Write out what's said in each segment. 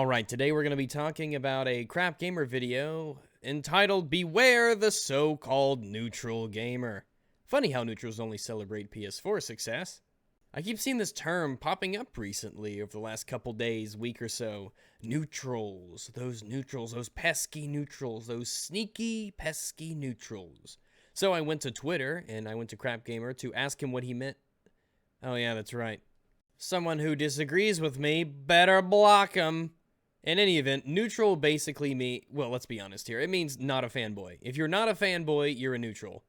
Alright, today we're going to be talking about a CrapGamer video entitled Beware the So-Called Neutral Gamer. Funny how neutrals only celebrate PS4 success. I keep seeing this term popping up recently over the last couple days, week or so. Neutrals, those pesky neutrals, those sneaky, pesky neutrals. So I went to Twitter and I went to CrapGamer to ask him what he meant. Oh yeah, that's right. Someone who disagrees with me better block him. In any event, neutral basically well, let's be honest here. It means not a fanboy. If you're not a fanboy, you're a neutral.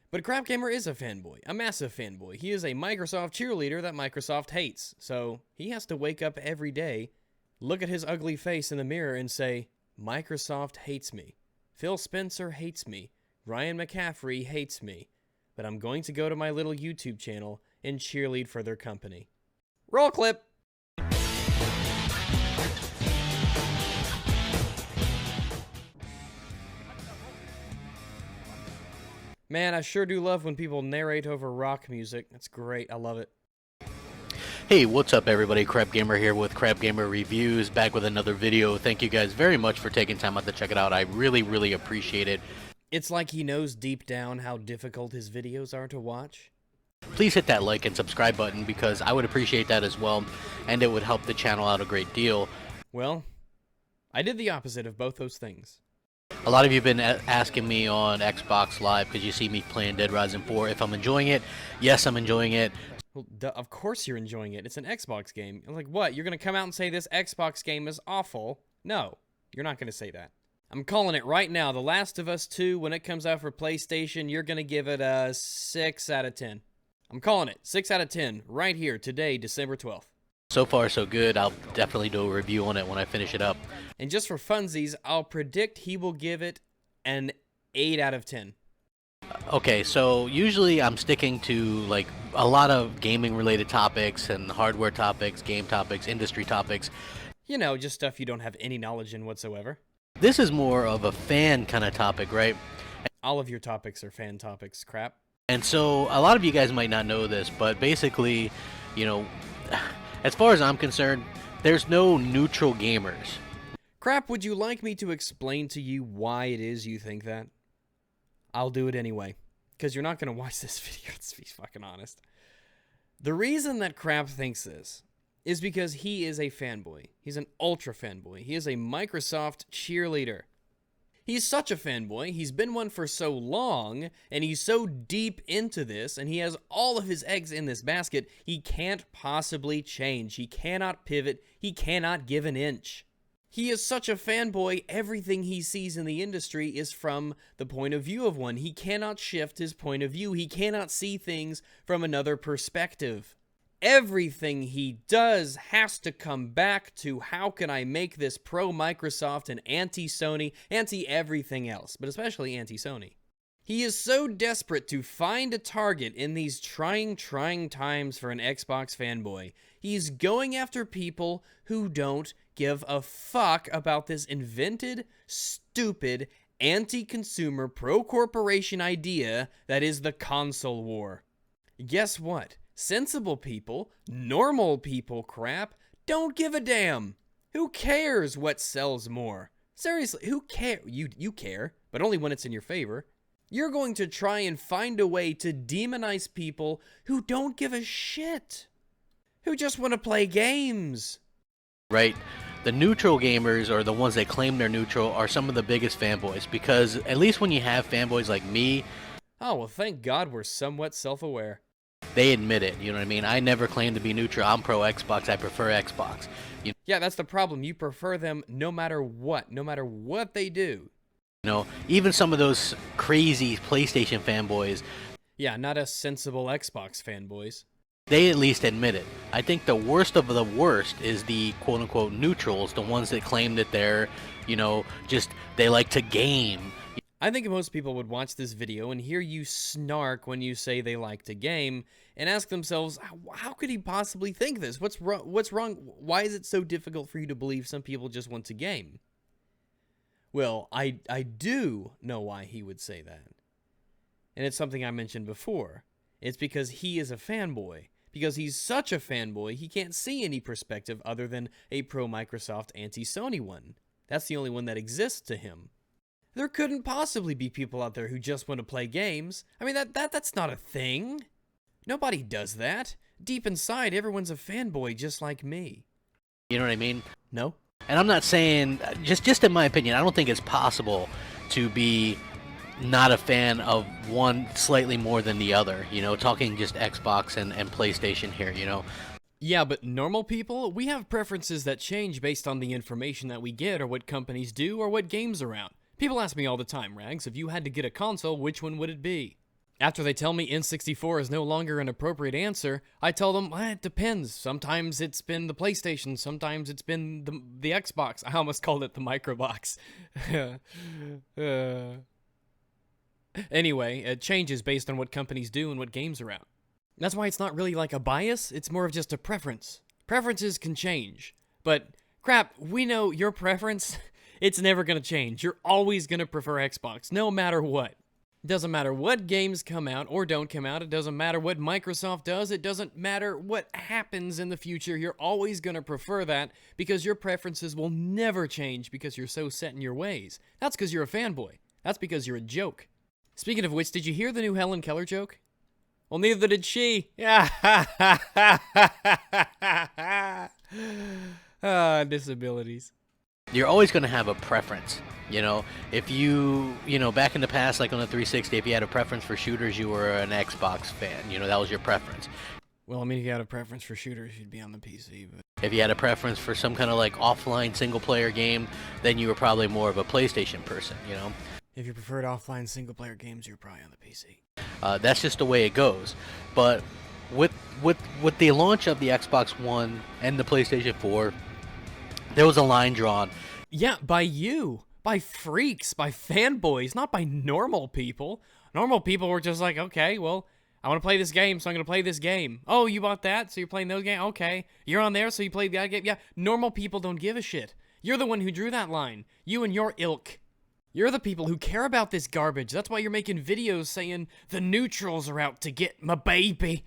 But CrapGamer is a fanboy, a massive fanboy. He is a Microsoft cheerleader that Microsoft hates. So he has to wake up every day, look at his ugly face in the mirror and say, Microsoft hates me. Phil Spencer hates me. Ryan McCaffrey hates me. But I'm going to go to my little YouTube channel and cheerlead for their company. Roll clip! Man, I sure do love when people narrate over rock music. That's great. I love it. Hey, what's up everybody? CrapGamer here with CrapGamer Reviews, back with another video. Thank you guys very much for taking time out to check it out. I really appreciate it. It's like he knows deep down how difficult his videos are to watch. Please hit that like and subscribe button because I would appreciate that as well, and it would help the channel out a great deal. Well, I did the opposite of both those things. A lot of you have been asking me on Xbox Live because you see me playing Dead Rising 4 if I'm enjoying it. Yes, I'm enjoying it. Well, of course you're enjoying it. It's an Xbox game. I'm like, what? You're going to come out and say this Xbox game is awful? No, you're not going to say that. I'm calling it right now. The Last of Us 2, when it comes out for PlayStation, you're going to give it a 6 out of 10. I'm calling it 6 out of 10 right here today, December 12th. So far, so good. I'll definitely do a review on it when I finish it up. And just for funsies, I'll predict he will give it an 8 out of 10. Okay, so usually I'm sticking to like a lot of gaming related topics and hardware topics, game topics, industry topics. You know, just stuff you don't have any knowledge in whatsoever. This is more of a fan kind of topic, right? All of your topics are fan topics, crap. And so a lot of you guys might not know this, but basically, you know, as far as I'm concerned, there's no neutral gamers. Crap, would you like me to explain to you why it is you think that? I'll do it anyway, because you're not going to watch this video, let's be fucking honest. The reason that Crap thinks this is because he is a fanboy. He's an ultra fanboy. He is a Microsoft cheerleader. He's such a fanboy, he's been one for so long, and he's so deep into this, and he has all of his eggs in this basket, he can't possibly change. He cannot pivot. He cannot give an inch. He is such a fanboy, everything he sees in the industry is from the point of view of one. He cannot shift his point of view. He cannot see things from another perspective. Everything he does has to come back to how can I make this pro-Microsoft and anti-Sony, anti-everything else, but especially anti-Sony. He is so desperate to find a target in these trying times for an Xbox fanboy. He's going after people who don't give a fuck about this invented, stupid, anti-consumer, pro-corporation idea that is the console war. Guess what? Sensible people, normal people, crap, don't give a damn. Who cares what sells more? Seriously, who cares? You care, but only when it's in your favor. You're going to try and find a way to demonize people who don't give a shit. Who just want to play games. Right? The neutral gamers, or the ones that claim they're neutral, are some of the biggest fanboys because at least when you have fanboys like me... Oh, well, thank God we're somewhat self-aware. They admit it, you know what I mean? I never claim to be neutral. I'm pro Xbox. I prefer Xbox. Yeah, that's the problem. You prefer them no matter what they do. You know, even some of those crazy PlayStation fanboys. Yeah, not us sensible Xbox fanboys. They at least admit it. I think the worst of the worst is the quote-unquote neutrals, the ones that claim that they're, you know, just, they like to game. I think most people would watch this video and hear you snark when you say they like to game and ask themselves, how could he possibly think this? What's wrong? Why is it so difficult for you to believe some people just want to game? Well, I do know why he would say that. And it's something I mentioned before. It's because he is a fanboy. because he's such a fanboy he can't see any perspective other than a pro-Microsoft anti-Sony one. That's the only one that exists to him. There couldn't possibly be people out there who just want to play games. I mean, that's not a thing. Nobody does that. Deep inside, everyone's a fanboy just like me. You know what I mean? No? And I'm not saying, just in my opinion, I don't think it's possible to be not a fan of one slightly more than the other. You know, talking just Xbox and PlayStation here, you know. Yeah, but normal people, we have preferences that change based on the information that we get or what companies do or what games are out. People ask me all the time, Rags, if you had to get a console, which one would it be? After they tell me N64 is no longer an appropriate answer, I tell them, it depends. Sometimes it's been the PlayStation, sometimes it's been the Xbox. I almost called it the Microbox. Anyway, it changes based on what companies do and what games are out. That's why it's not really like a bias, it's more of just a preference. Preferences can change. But, crap, we know your preference, it's never gonna change. You're always gonna prefer Xbox, no matter what. It doesn't matter what games come out or don't come out. It doesn't matter what Microsoft does. It doesn't matter what happens in the future. You're always going to prefer that because your preferences will never change because you're so set in your ways. That's because you're a fanboy. That's because you're a joke. Speaking of which, did you hear the new Helen Keller joke? Well, neither did she. Disabilities. You're always going to have a preference. You know, if you know, back in the past, like on the 360, if you had a preference for shooters, you were an Xbox fan. You know, that was your preference. Well, I mean, if you had a preference for shooters, you'd be on the PC, but... If you had a preference for some kind of, like, offline single-player game, then you were probably more of a PlayStation person, you know? If you preferred offline single-player games, you're probably on the PC. That's just the way it goes. But with the launch of the Xbox One and the PlayStation 4, there was a line drawn. Yeah, by you. By freaks, by fanboys, not by normal people. Normal people were just like, okay, well, I want to play this game, so I'm going to play this game. Oh, you bought that, so you're playing those games? Okay. You're on there, so you played that game? Yeah, normal people don't give a shit. You're the one who drew that line. You and your ilk. You're the people who care about this garbage. That's why you're making videos saying the neutrals are out to get my baby.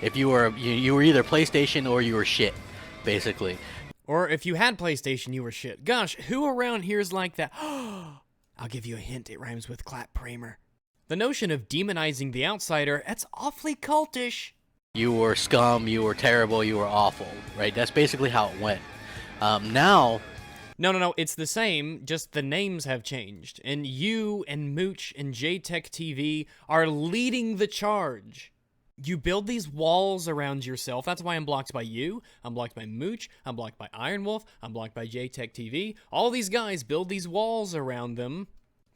If you were either PlayStation or you were shit, basically. Or if you had PlayStation, you were shit. Gosh, who around here is like that? I'll give you a hint. It rhymes with CrapGamer. The notion of demonizing the outsider, that's awfully cultish. You were scum, you were terrible, you were awful, right? That's basically how it went. Now... No, it's the same, just the names have changed. And you and Mooch and JTech TV are leading the charge. You build these walls around yourself. That's why I'm blocked by you. I'm blocked by Mooch. I'm blocked by Iron Wolf. I'm blocked by JTech TV. All these guys build these walls around them.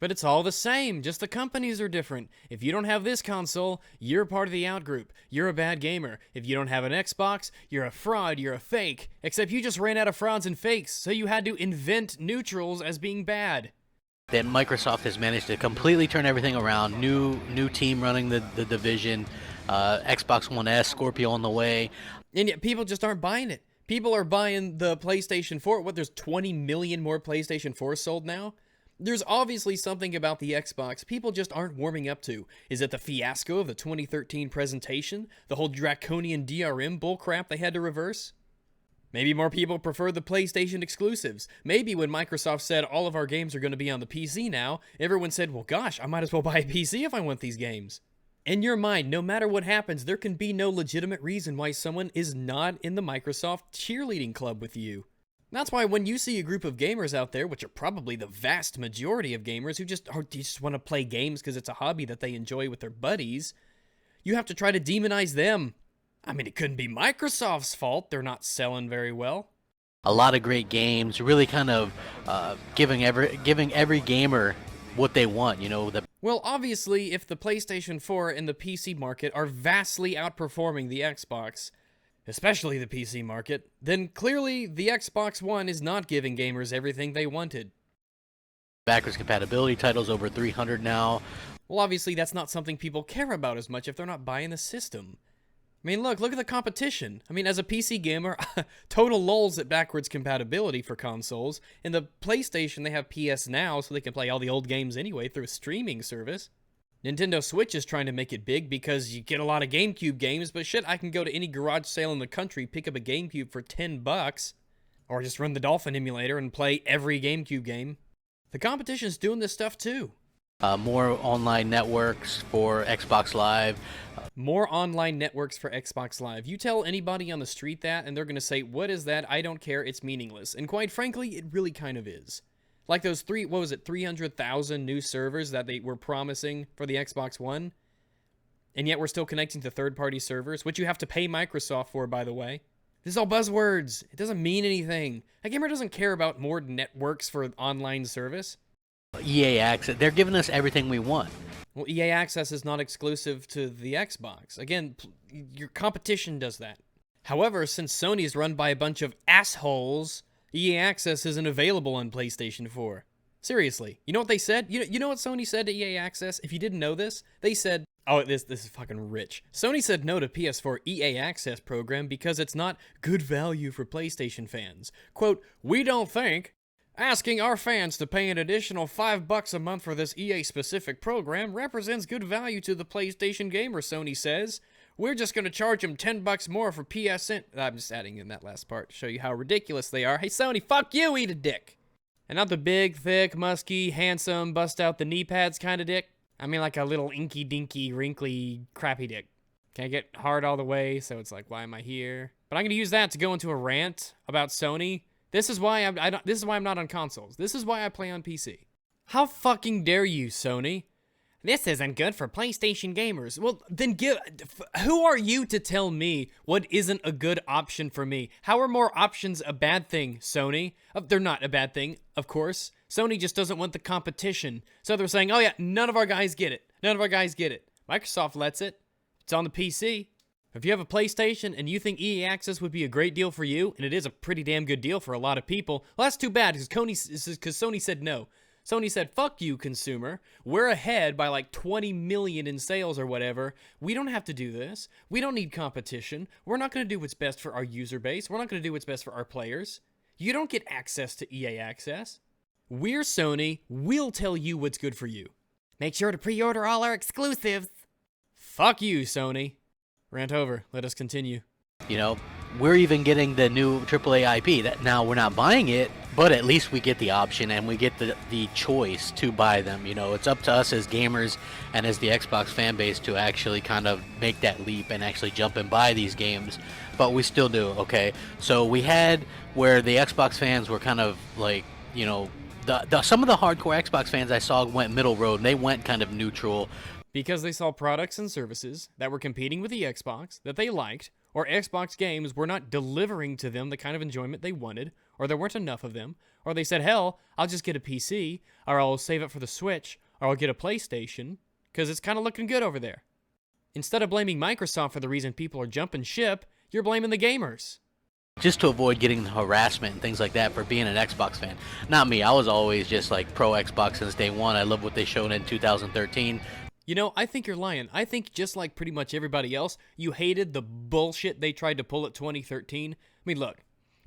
But it's all the same. Just the companies are different. If you don't have this console, you're part of the outgroup. You're a bad gamer. If you don't have an Xbox, you're a fraud. You're a fake. Except you just ran out of frauds and fakes, so you had to invent neutrals as being bad. Then Microsoft has managed to completely turn everything around. New team running the division. Xbox One S, Scorpio on the way. And yet people just aren't buying it. People are buying the PlayStation 4. What, there's 20 million more PlayStation 4s sold now? There's obviously something about the Xbox people just aren't warming up to. Is it the fiasco of the 2013 presentation? The whole draconian DRM bullcrap they had to reverse? Maybe more people prefer the PlayStation exclusives. Maybe when Microsoft said all of our games are going to be on the PC now, everyone said, well gosh, I might as well buy a PC if I want these games. In your mind, no matter what happens, there can be no legitimate reason why someone is not in the Microsoft cheerleading club with you. That's why when you see a group of gamers out there, which are probably the vast majority of gamers who just want to play games because it's a hobby that they enjoy with their buddies, you have to try to demonize them. I mean, it couldn't be Microsoft's fault they're not selling very well. A lot of great games, really kind of giving every gamer what they want, you know. Well, obviously, if the PlayStation 4 and the PC market are vastly outperforming the Xbox, especially the PC market, then clearly the Xbox One is not giving gamers everything they wanted. Backwards compatibility titles over 300 now. Well, obviously that's not something people care about as much if they're not buying the system. I mean, look at the competition. I mean, as a PC gamer, total lulls at backwards compatibility for consoles. In the PlayStation, they have PS Now, so they can play all the old games anyway through a streaming service. Nintendo Switch is trying to make it big because you get a lot of GameCube games, but shit, I can go to any garage sale in the country, pick up a GameCube for $10, or just run the Dolphin emulator and play every GameCube game. The competition's doing this stuff too. More online networks for Xbox Live. More online networks for Xbox Live. You tell anybody on the street that, and they're going to say, what is that? I don't care. It's meaningless. And quite frankly, it really kind of is. Like those 300,000 new servers that they were promising for the Xbox One, and yet we're still connecting to third-party servers, which you have to pay Microsoft for, by the way. This is all buzzwords. It doesn't mean anything. A gamer doesn't care about more networks for online service. EA Access, they're giving us everything we want. Well, EA Access is not exclusive to the Xbox. Again, your competition does that. However, since Sony is run by a bunch of assholes, EA Access isn't available on PlayStation 4. Seriously. You know what they said? You know what Sony said to EA Access? If you didn't know this, they said, oh, this is fucking rich. Sony said no to PS4 EA Access program because it's not good value for PlayStation fans. Quote, we don't think asking our fans to pay an additional $5 a month for this EA-specific program represents good value to the PlayStation gamer, Sony says. We're just going to charge them $10 more for PSN. I'm just adding in that last part to show you how ridiculous they are. Hey, Sony, fuck you, eat a dick. And not the big, thick, musky, handsome, bust-out-the-knee pads kind of dick. I mean like a little inky-dinky, wrinkly, crappy dick. Can I get hard all the way, so it's like, why am I here? But I'm going to use that to go into a rant about Sony. This is why I'm not on consoles. This is why I play on PC. How fucking dare you, Sony? This isn't good for PlayStation gamers. Well, then who are you to tell me what isn't a good option for me? How are more options a bad thing, Sony? They're not a bad thing, of course. Sony just doesn't want the competition. So they're saying, oh yeah, none of our guys get it. None of our guys get it. Microsoft lets it. It's on the PC. If you have a PlayStation and you think EA Access would be a great deal for you, and it is a pretty damn good deal for a lot of people, well, that's too bad because Sony said no. Sony said, fuck you, consumer. We're ahead by like 20 million in sales or whatever. We don't have to do this. We don't need competition. We're not going to do what's best for our user base. We're not going to do what's best for our players. You don't get access to EA Access. We're Sony. We'll tell you what's good for you. Make sure to pre-order all our exclusives. Fuck you, Sony. Rant over. Let us continue. You know, we're even getting the new AAA IP. That now we're not buying it, but at least we get the option and we get the choice to buy them. You know, it's up to us as gamers and as the Xbox fan base to actually kind of make that leap and actually jump and buy these games. But we still do, okay? So we had where the Xbox fans were kind of like, you know, some of the hardcore Xbox fans I saw went middle road and they went kind of neutral. Because they saw products and services that were competing with the Xbox that they liked, or Xbox games were not delivering to them the kind of enjoyment they wanted, or there weren't enough of them, or they said, hell, I'll just get a PC, or I'll save it for the Switch, or I'll get a PlayStation, because it's kind of looking good over there. Instead of blaming Microsoft for the reason people are jumping ship, you're blaming the gamers. Just to avoid getting the harassment and things like that for being an Xbox fan. Not me, I was always just like pro Xbox since day one. I love what they showed in 2013. You know, I think you're lying. I think just like pretty much everybody else, you hated the bullshit they tried to pull at 2013. I mean, look,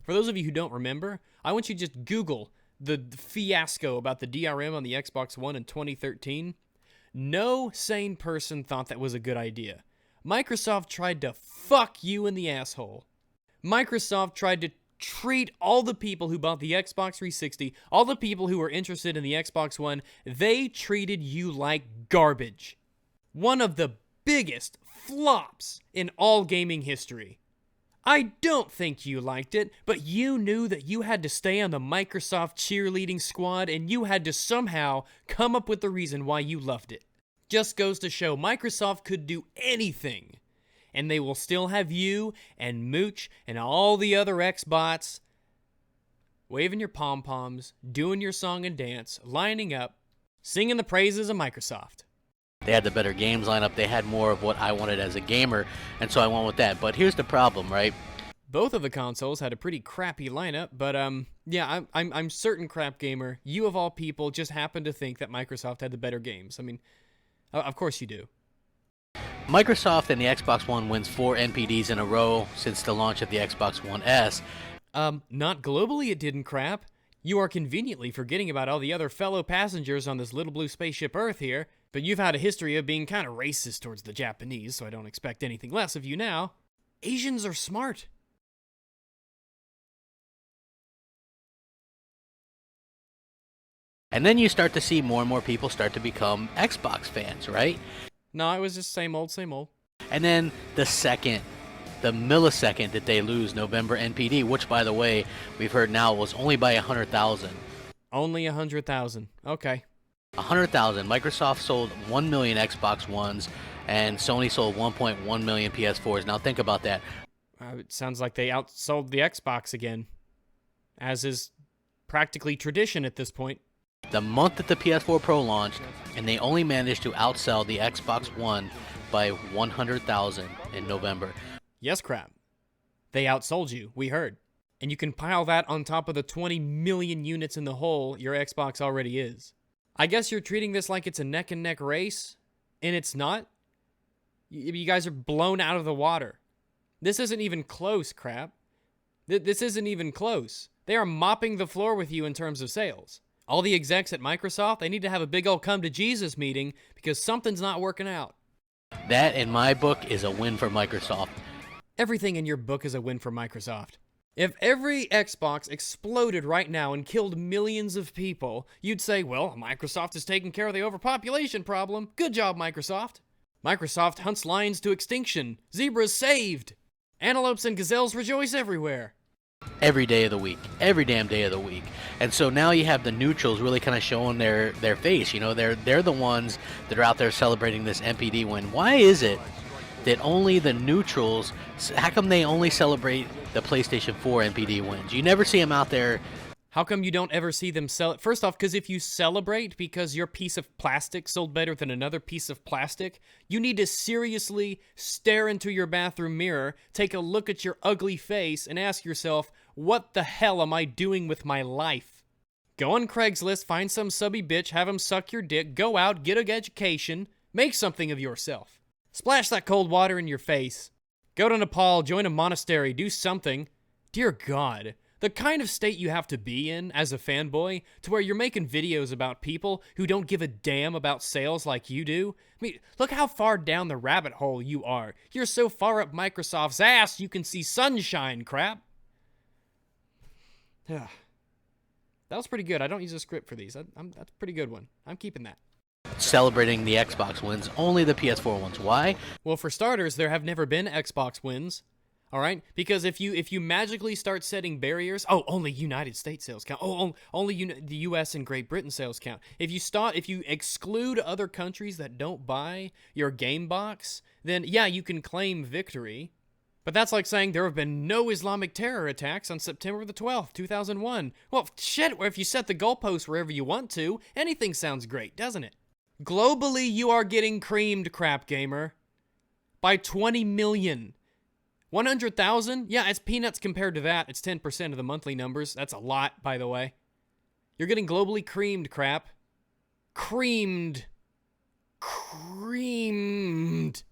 for those of you who don't remember, I want you to just Google the fiasco about the DRM on the Xbox One in 2013. No sane person thought that was a good idea. Microsoft tried to fuck you in the asshole. Microsoft tried to treat all the people who bought the Xbox 360, all the people who were interested in the Xbox One, they treated you like garbage. One of the biggest flops in all gaming history. I don't think you liked it, but you knew that you had to stay on the Microsoft cheerleading squad and you had to somehow come up with the reason why you loved it. Just goes to show Microsoft could do anything. And they will still have you and Mooch and all the other Xbots waving your pom-poms, doing your song and dance, lining up, singing the praises of Microsoft. They had the better games lineup. They had more of what I wanted as a gamer, and so I went with that. But here's the problem, right? Both of the consoles had a pretty crappy lineup, but yeah, I'm certain CrapGamer, you of all people just happened to think that Microsoft had the better games. I mean, of course you do. Microsoft and the Xbox One wins 4 NPDs in a row since the launch of the Xbox One S. Not globally it didn't, Crap. You are conveniently forgetting about all the other fellow passengers on this little blue spaceship Earth here, but you've had a history of being kind of racist towards the Japanese, so I don't expect anything less of you now. Asians are smart. And then you start to see more and more people start to become Xbox fans, right? No, it was just same old, same old. And then the millisecond that they lose November NPD, which, by the way, we've heard now was only by 100,000. Only 100,000. Okay. 100,000. Microsoft sold 1 million Xbox Ones, and Sony sold 1.1 million PS4s. Now think about that. It sounds like they outsold the Xbox again, as is practically tradition at this point. The month that the PS4 Pro launched, and they only managed to outsell the Xbox One by 100,000 in November. Yes, crap. They outsold you, we heard. And you can pile that on top of the 20 million units in the hole your Xbox already is. I guess you're treating this like it's a neck-and-neck race, and it's not? You guys are blown out of the water. This isn't even close, crap. This isn't even close. They are mopping the floor with you in terms of sales. All the execs at Microsoft, they need to have a big old come-to-Jesus meeting because something's not working out. That, in my book, is a win for Microsoft. Everything in your book is a win for Microsoft. If every Xbox exploded right now and killed millions of people, you'd say, well, Microsoft is taking care of the overpopulation problem. Good job, Microsoft. Microsoft hunts lions to extinction. Zebras saved. Antelopes and gazelles rejoice everywhere. Every day of the week. Every damn day of the week. And so now you have the neutrals really kind of showing their face. You know, they're the ones that are out there celebrating this NPD win. Why is it that only the neutrals, how come they only celebrate the PlayStation 4 NPD wins? You never see them out there. How come you don't ever see them sell it? First off, because if you celebrate because your piece of plastic sold better than another piece of plastic, you need to seriously stare into your bathroom mirror, take a look at your ugly face, and ask yourself, what the hell am I doing with my life? Go on Craigslist, find some subby bitch, have him suck your dick, go out, get an education, make something of yourself. Splash that cold water in your face. Go to Nepal, join a monastery, do something. Dear God. The kind of state you have to be in as a fanboy to where you're making videos about people who don't give a damn about sales like you do. I mean, look how far down the rabbit hole you are. You're so far up Microsoft's ass you can see sunshine, crap. That was pretty good. I don't use a script for these. That's a pretty good one. I'm keeping that. Celebrating the Xbox wins, only the PS4 ones. Why? Well, for starters, there have never been Xbox wins. All right, because if you magically start setting barriers, only United States sales count. Only the U.S. and Great Britain sales count. If you exclude other countries that don't buy your game box, then yeah, you can claim victory. But that's like saying there have been no Islamic terror attacks on September the 12th, 2001. Well, shit, if you set the goalposts wherever you want to, anything sounds great, doesn't it? Globally, you are getting creamed, CrapGamer, by 20 million. 100,000? Yeah, it's peanuts compared to that. It's 10% of the monthly numbers. That's a lot, by the way. You're getting globally creamed, crap. Creamed. Creamed.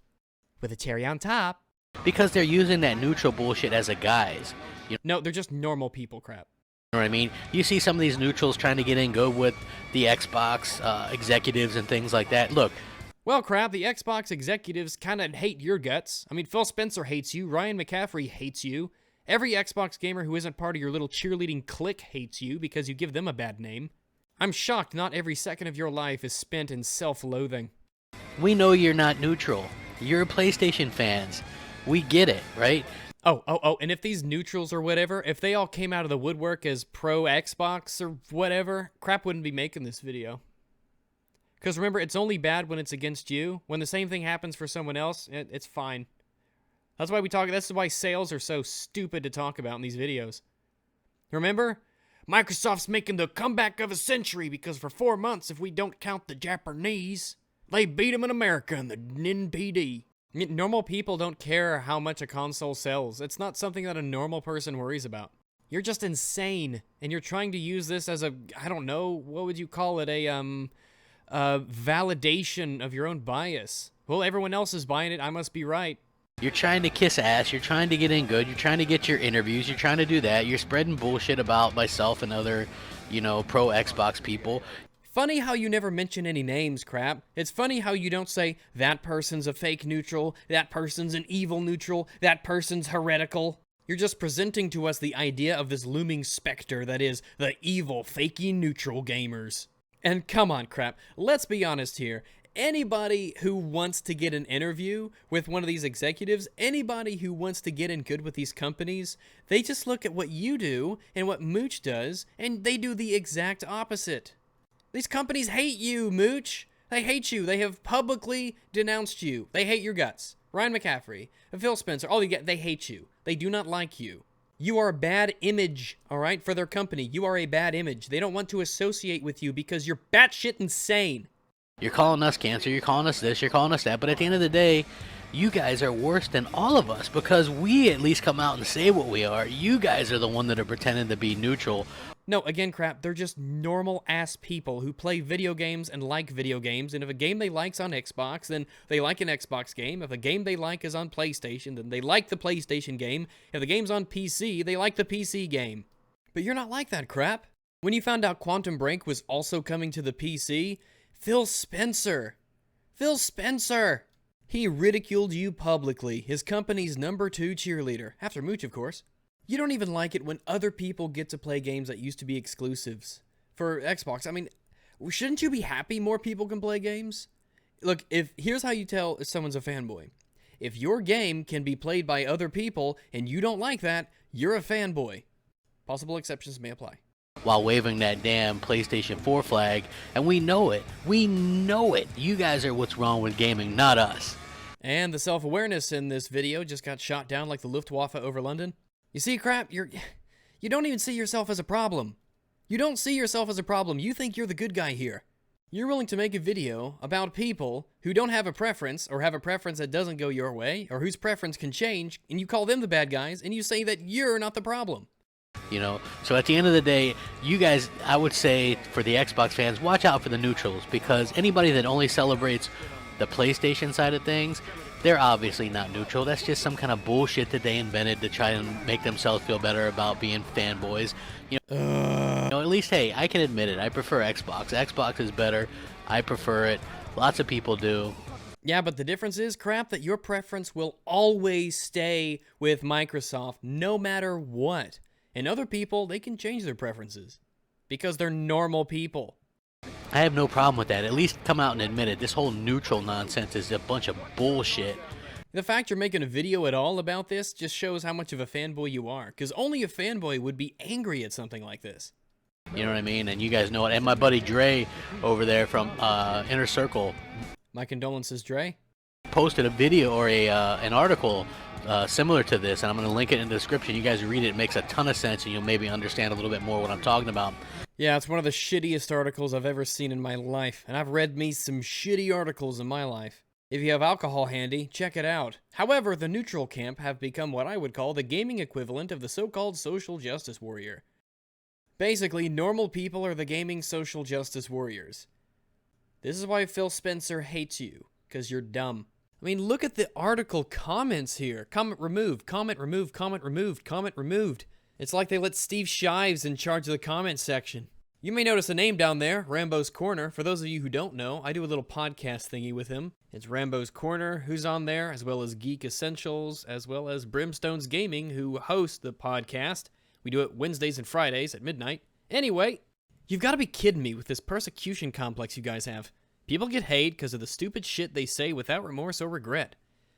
With a cherry on top. Because they're using that neutral bullshit as a guise. No, they're just normal people, crap. You know what I mean? You see some of these neutrals trying to get in good with the Xbox executives and things like that. Look. Well, crap, the Xbox executives kind of hate your guts. I mean, Phil Spencer hates you. Ryan McCaffrey hates you. Every Xbox gamer who isn't part of your little cheerleading clique hates you because you give them a bad name. I'm shocked not every second of your life is spent in self-loathing. We know you're not neutral. You're PlayStation fans. We get it, right? And if these neutrals or whatever, if they all came out of the woodwork as pro Xbox or whatever, Crap wouldn't be making this video. Because remember, it's only bad when it's against you. When the same thing happens for someone else, it's fine. That's why this is why sales are so stupid to talk about in these videos. Remember? Microsoft's making the comeback of a century because for 4 months, if we don't count the Japanese, they beat them in America in the NPD. I mean, normal people don't care how much a console sells. It's not something that a normal person worries about. You're just insane, and you're trying to use this as a, I don't know, what would you call it, a validation of your own bias. Well, everyone else is buying it, I must be right. You're trying to kiss ass, you're trying to get in good, you're trying to get your interviews, you're trying to do that, you're spreading bullshit about myself and other, pro Xbox people. Funny how you never mention any names, Crap. It's funny how you don't say, that person's a fake neutral, that person's an evil neutral, that person's heretical. You're just presenting to us the idea of this looming specter that is the evil, fakey neutral gamers. And come on, Crap, let's be honest here. Anybody who wants to get an interview with one of these executives, anybody who wants to get in good with these companies, they just look at what you do and what Mooch does, and they do the exact opposite. These companies hate you, Mooch. They hate you. They have publicly denounced you. They hate your guts. Ryan McCaffrey, Phil Spencer, all you get, they hate you. They do not like you. You are a bad image, all right, for their company. You are a bad image. They don't want to associate with you because you're batshit insane. You're calling us cancer, you're calling us this, you're calling us that, but at the end of the day, you guys are worse than all of us because we at least come out and say what we are. You guys are the one that are pretending to be neutral. No, again, Crap, they're just normal-ass people who play video games and like video games, and if a game they like's on Xbox, then they like an Xbox game. If a game they like is on PlayStation, then they like the PlayStation game. If the game's on PC, they like the PC game. But you're not like that, Crap. When you found out Quantum Break was also coming to the PC, Phil Spencer, he ridiculed you publicly, his company's #2 cheerleader, after Mooch, of course. You don't even like it when other people get to play games that used to be exclusives for Xbox. I mean, shouldn't you be happy more people can play games? Look, here's how you tell if someone's a fanboy. If your game can be played by other people and you don't like that, you're a fanboy. Possible exceptions may apply. While waving that damn PlayStation 4 flag, and we know it. We know it. You guys are what's wrong with gaming, not us. And the self-awareness in this video just got shot down like the Luftwaffe over London. You see, Crap, you don't even see yourself as a problem. You don't see yourself as a problem. You think you're the good guy here. You're willing to make a video about people who don't have a preference, or have a preference that doesn't go your way, or whose preference can change, and you call them the bad guys, and you say that you're not the problem. So at the end of the day, you guys, I would say for the Xbox fans, watch out for the neutrals, because anybody that only celebrates the PlayStation side of things, they're obviously not neutral. That's just some kind of bullshit that they invented to try and make themselves feel better about being fanboys. At least, hey, I can admit it. I prefer Xbox. Xbox is better. I prefer it. Lots of people do. Yeah, but the difference is, Crap, that your preference will always stay with Microsoft, no matter what. And other people, they can change their preferences because they're normal people. I have no problem with that. At least come out and admit it. This whole neutral nonsense is a bunch of bullshit. The fact you're making a video at all about this just shows how much of a fanboy you are, because only a fanboy would be angry at something like this. You know what I mean? And you guys know it. And my buddy Dre over there from Inner Circle. My condolences, Dre. Posted a video or an article similar to this, and I'm going to link it in the description. You guys read it. It makes a ton of sense, and you'll maybe understand a little bit more what I'm talking about. Yeah, it's one of the shittiest articles I've ever seen in my life, and I've read me some shitty articles in my life. If you have alcohol handy, check it out. However, the neutral camp have become what I would call the gaming equivalent of the so-called social justice warrior. Basically, normal people are the gaming social justice warriors. This is why Phil Spencer hates you, because you're dumb. I mean, look at the article comments here. Comment removed, comment removed, comment removed, comment removed. It's like they let Steve Shives in charge of the comment section. You may notice a name down there, Rambo's Corner. For those of you who don't know, I do a little podcast thingy with him. It's Rambo's Corner, who's on there, as well as Geek Essentials, as well as Brimstone's Gaming, who hosts the podcast. We do it Wednesdays and Fridays at midnight. Anyway, you've got to be kidding me with this persecution complex you guys have. People get hate because of the stupid shit they say without remorse or regret.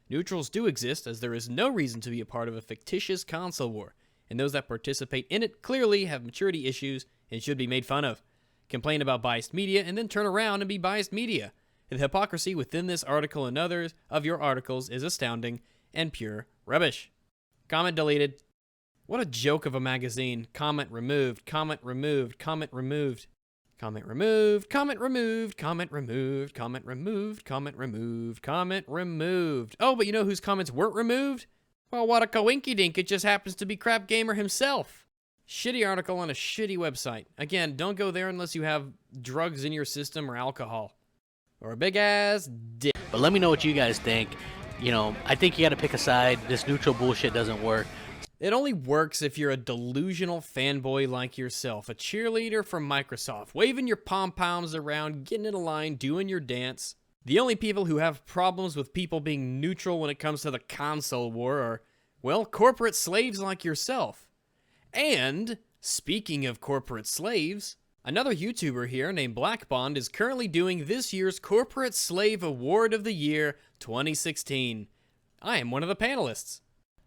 Neutrals do exist, as there is no reason to be a part of a fictitious console war, and those that participate in it clearly have maturity issues and should be made fun of. Complain about biased media and then turn around and be biased media. The hypocrisy within this article and others of your articles is astounding and pure rubbish. Comment deleted. What a joke of a magazine. Comment removed, comment removed, comment removed. Comment removed, comment removed, comment removed, comment removed, comment removed, comment removed. Oh, but you know whose comments weren't removed? Well, what a coinky-dink, it just happens to be CrapGamer himself. Shitty article on a shitty website. Again, don't go there unless you have drugs in your system or alcohol. Or a big-ass dick. But let me know what you guys think. you know, I think you got to pick a side. This neutral bullshit doesn't work. It only works if you're a delusional fanboy like yourself, a cheerleader from Microsoft, waving your pom-poms around, getting in a line, doing your dance. The only people who have problems with people being neutral when it comes to the console war are, well, corporate slaves like yourself. And, speaking of corporate slaves, another YouTuber here named Black Bond is currently doing this year's Corporate Slave Award of the Year 2016. I am one of the panelists.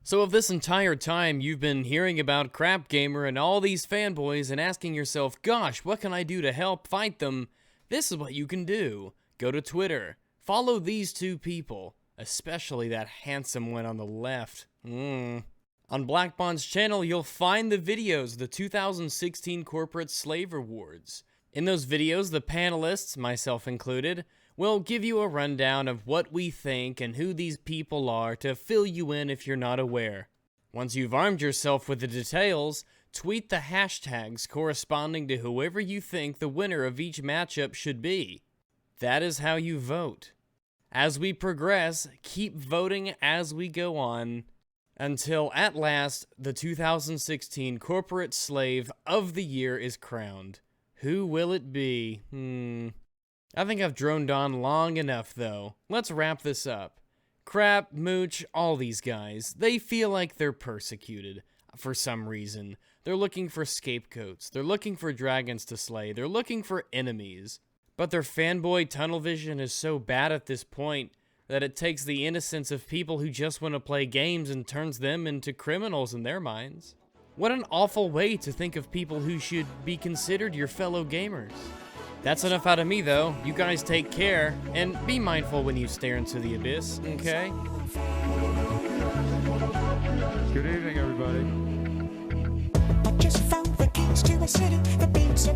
So if this entire time you've been hearing about CrapGamer and all these fanboys and asking yourself, gosh, what can I do to help fight them? This is what you can do. Go to Twitter. Follow these two people, especially that handsome one on the left. On Black Bond's channel, you'll find the videos of the 2016 Corporate Slave Awards. In those videos, the panelists, myself included, will give you a rundown of what we think and who these people are to fill you in if you're not aware. Once you've armed yourself with the details, tweet the hashtags corresponding to whoever you think the winner of each matchup should be. That is how you vote. As we progress, keep voting as we go on, until at last the 2016 Corporate Slave of the Year is crowned. Who will it be? I think I've droned on long enough, though. Let's wrap this up. Crap, Mooch, all these guys, they feel like they're persecuted for some reason. They're looking for scapegoats. They're looking for dragons to slay. They're looking for enemies. But their fanboy tunnel vision is so bad at this point that it takes the innocence of people who just want to play games and turns them into criminals in their minds. What an awful way to think of people who should be considered your fellow gamers. That's enough out of me, though. You guys take care, and be mindful when you stare into the abyss, okay? Good evening, everybody. I just found the keys to a city, the beats are